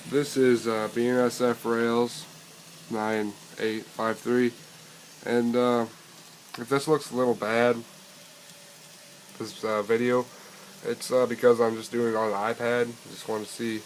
This is BNSF Rails 9853, and if this looks a little bad, this video, it's because I'm just doing it on an iPad. Just want to see,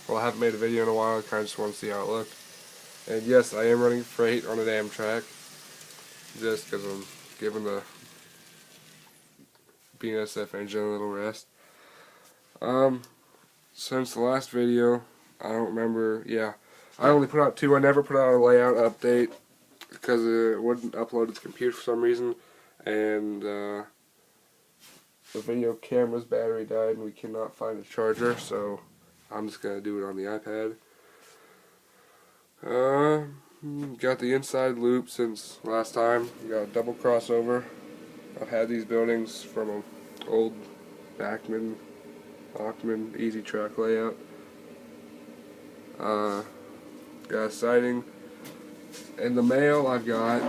well, I haven't made a video in a while, I kind of just want to see how it looked. And yes, I am running freight on an Amtrak, just because I'm giving the BNSF engine a little rest. Since the last video, I don't remember, yeah, I only put out 2. I never put out a layout update because it wouldn't upload to the computer for some reason, and the video camera's battery died and we cannot find a charger, so I'm just going to do it on the iPad. Got the inside loop since last time. Got a double crossover. I've had these buildings from an old Bachman easy track layout. Got a siding. In the mail I've got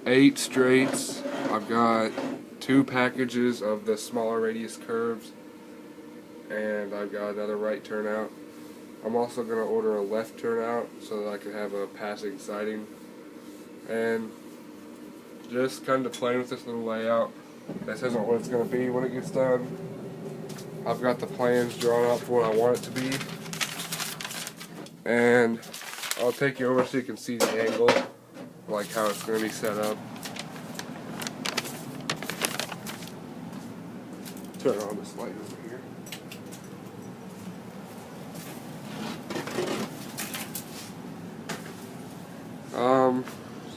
8 straights. I've got 2 packages of the smaller radius curves, and I've got another right turnout. I'm also going to order a left turnout so that I can have a passing siding, and just kind of playing with this little layout. This isn't what it's going to be when it gets done. I've got the plans drawn up for what I want it to be, and I'll take you over so you can see the angle, like how it's going to be set up. Turn on this light over here.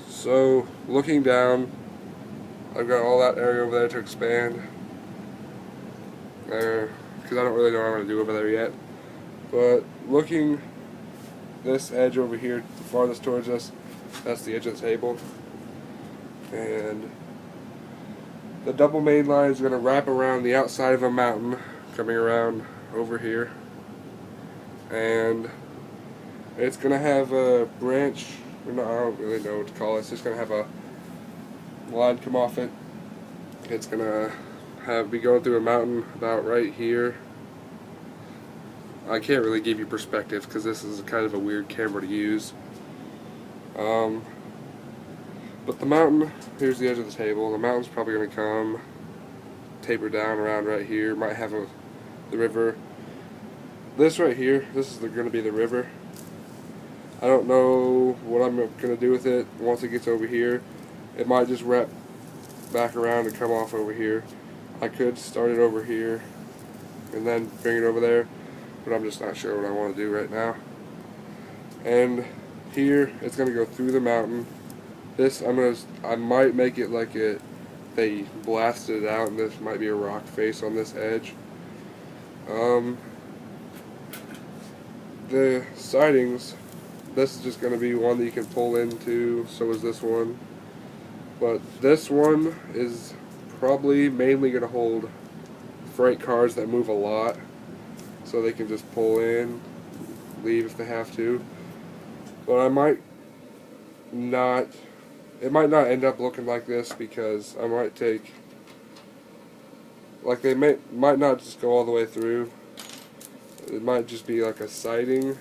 So looking down, I've got all that area over there to expand there, because I don't really know what I'm going to do over there yet. But looking this edge over here, the farthest towards us, that's the edge of the table. And the double main line is going to wrap around the outside of a mountain, coming around over here. And it's going to have a branch, no, I don't really know what to call it. It's just going to have a line come off it. It's going to be going through a mountain about right here. I can't really give you perspective because this is kind of a weird camera to use. But the mountain, here's the edge of the table. The mountain's probably going to come taper down around right here. Might have the river. This right here, this is going to be the river. I don't know what I'm going to do with it once it gets over here. It might just wrap back around and come off over here. I could start it over here and then bring it over there, but I'm just not sure what I want to do right now. And here, it's going to go through the mountain. This, I might make it like they blasted it out, and this might be a rock face on this edge. The sidings, this is just going to be one that you can pull into, so is this one. But this one is probably mainly going to hold freight cars that move a lot, so they can just pull in, leave if they have to. But I might not, it might not end up looking like this, because I might take, like, they might not just go all the way through. It might just be like a siding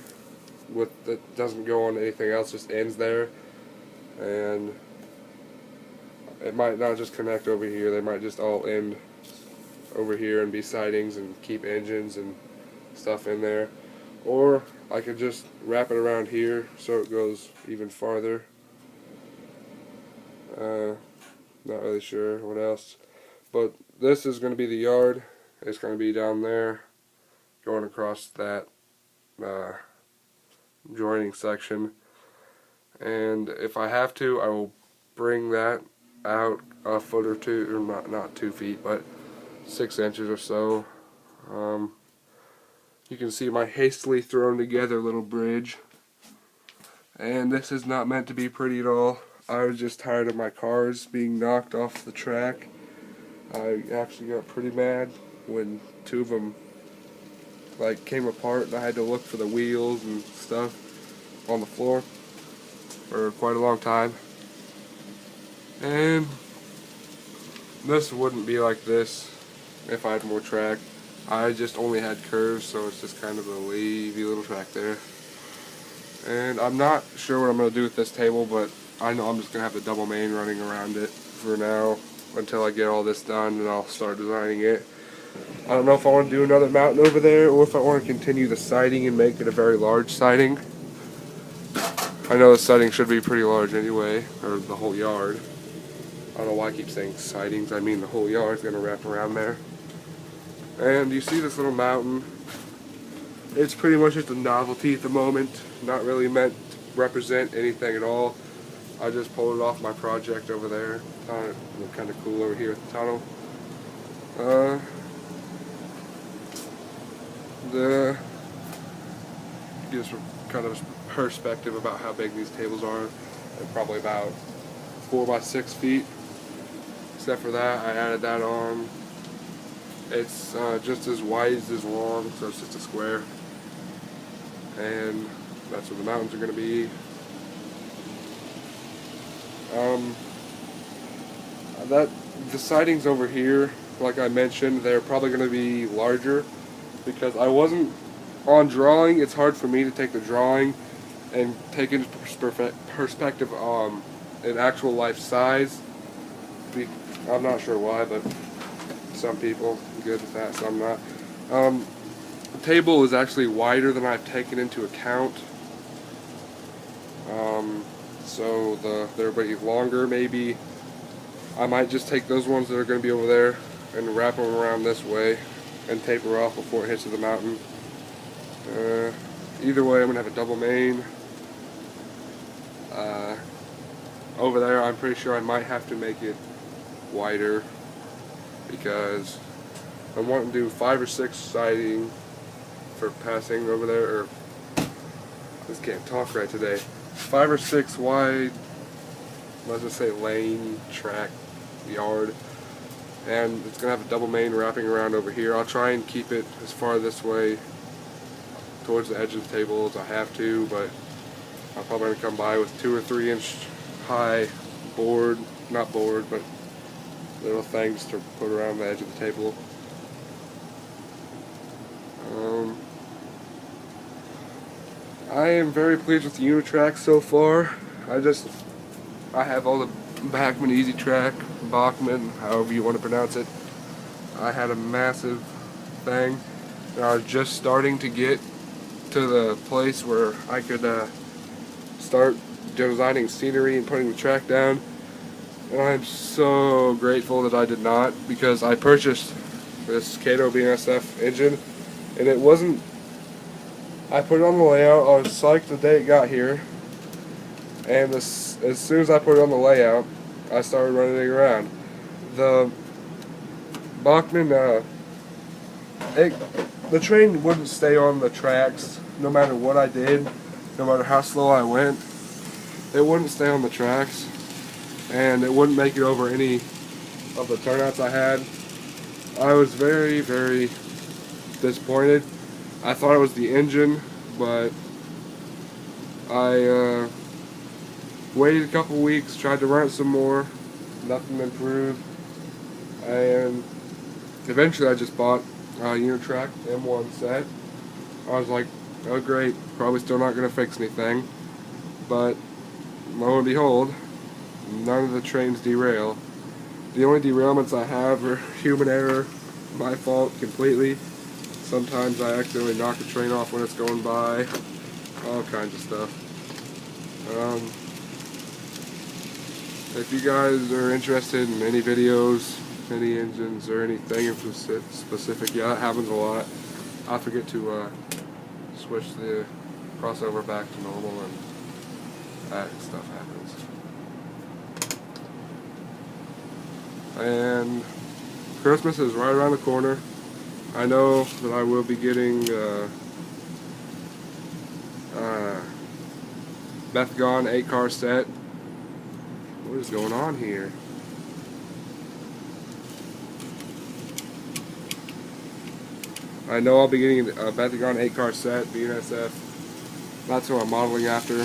that doesn't go on anything else, just ends there. And it might not just connect over here, they might just all end over here and be sidings and keep engines and stuff in there. Or I could just wrap it around here so it goes even farther. Not really sure what else. But this is going to be the yard. It's going to be down there, going across that joining section. And if I have to, I will bring that out a foot or two, or not 2 feet, but 6 inches or so. You can see my hastily thrown together little bridge. And this is not meant to be pretty at all. I was just tired of my cars being knocked off the track. I actually got pretty mad when 2 of them like came apart, and I had to look for the wheels and stuff on the floor for quite a long time. And this wouldn't be like this if I had more track. I just only had curves, so it's just kind of a wavy little track there. And I'm not sure what I'm going to do with this table, but I know I'm just going to have the double main running around it for now until I get all this done, and I'll start designing it. I don't know if I want to do another mountain over there or if I want to continue the siding and make it a very large siding. I know the siding should be pretty large anyway, or the whole yard. I don't know why I keep saying sidings, I mean the whole yard's going to wrap around there. And you see this little mountain. It's pretty much just a novelty at the moment, not really meant to represent anything at all. I just pulled it off my project over there. Thought it looked kind of cool over here at the tunnel. Gives kind of perspective about how big these tables are. They're probably about 4 by 6 feet. Except for that, I added that on. It's just as wide as long, so it's just a square. And that's where the mountains are going to be. The sidings over here, like I mentioned, they're probably going to be larger because I wasn't on drawing. It's hard for me to take the drawing and take into perspective an actual life size. I'm not sure why, but some people are good with that, some not. The table is actually wider than I've taken into account. So they're way longer. Maybe I might just take those ones that are going to be over there and wrap them around this way and taper off before it hits the mountain. Either way, I'm going to have a double main. Over there, I'm pretty sure I might have to make it wider because I want to do 5 or 6 siding for passing over there, or I just can't talk right today. 5 or 6 wide, let's just say lane, track, yard, and it's going to have a double main wrapping around over here. I'll try and keep it as far this way towards the edge of the table as I have to, but I'm probably going to come by with 2 or 3 inch high board, not board, but little things to put around the edge of the table. I am very pleased with the Unitrack so far. I have all the Bachmann Easy Track, Bachmann, however you want to pronounce it. I had a massive thing, and I was just starting to get to the place where I could start designing scenery and putting the track down. And I'm so grateful that I did not, because I purchased this Kato BNSF engine, and it wasn't. I put it on the layout. I was psyched the day it got here, and as soon as I put it on the layout, I started running it around. The Bachmann, the train wouldn't stay on the tracks no matter what I did, no matter how slow I went. It wouldn't stay on the tracks, and it wouldn't make it over any of the turnouts I had. I was very, very disappointed. I thought it was the engine, but I waited a couple weeks, tried to run it some more, nothing improved, and eventually I just bought a Unitrack M1 set. I was like, oh great, probably still not going to fix anything, but lo and behold, none of the trains derail. The only derailments I have are human error, my fault completely. Sometimes I accidentally knock a train off when it's going by, all kinds of stuff. If you guys are interested in any videos, any engines, or anything in specific, yeah, that happens a lot. I forget to switch the crossover back to normal, and that stuff happens. And Christmas is right around the corner. I know that I will be getting Bethgon 8-car set. What is going on here? I know I'll be getting a Bethgon 8-car set, BNSF. That's what I'm modeling after.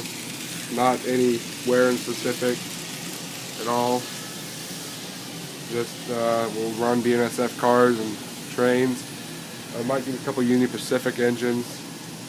Not anywhere in specific at all. Just we'll run BNSF cars and trains. I might get a couple Union Pacific engines.